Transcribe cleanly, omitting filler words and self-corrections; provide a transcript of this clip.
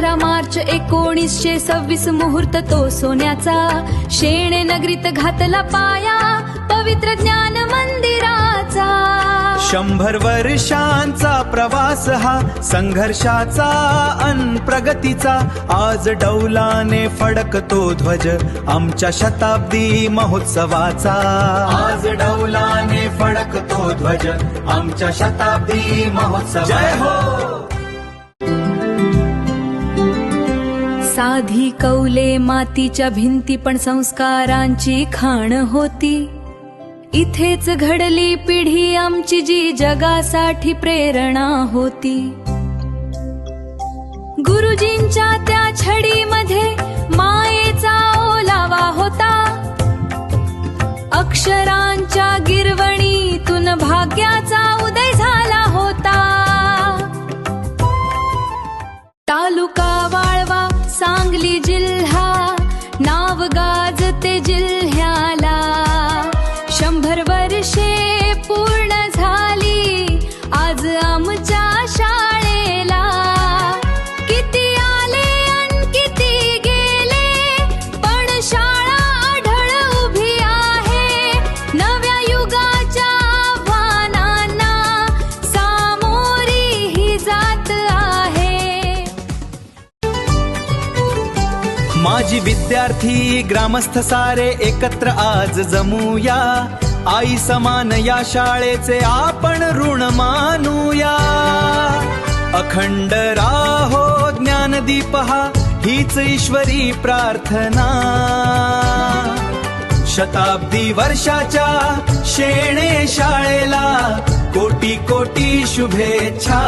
15 मार्च 1926 मुहूर्त तो सोन्याचा, शेणे नगरीत घातला पाया पवित्र ज्ञान मंदिराचा. 100 वर्षांचा प्रवास हा संघर्षाचा अन प्रगतीचा. आज डौलाने फडकतो ध्वज आमच्या शताब्दी महोत्सवाचा. आज डौलाने फडकतो ध्वज आमच्या शताब्दी महोत्सव. जय हो. साधी कौले मातीच्या भिंती पण संस्कारांची खाण होती. इथेच घडली पिढी आमची जी जगासाठी प्रेरणा होती. गुरुजींच्या त्या छडीमध्ये मायेचा ओलावा होता. अक्षरांच्या गिरवणीतून भाग्याचा उदय झाला होता. तालुका वाळवा सांगली जिल्हा नाव गाजते जिल्ह्याला. 100 वर्षे पूर्ण झाली आज आमच्या शाळेला. किती आले अन किती गेले पण शाळा अढळ उभी आहे. नव्या युगाच्या आव्हानांना सामोरी ही जात आहे. माजी विद्यार्थी ग्रामस्थ सारे एकत्र आज जमूया. आई समान या शाळेचे आपण ऋण मानूया. अखंड राहो ज्ञानदीप हा हीच ईश्वरी प्रार्थना. शताब्दी वर्षाच्या शेणे शाळेला कोटी कोटी शुभेच्छा.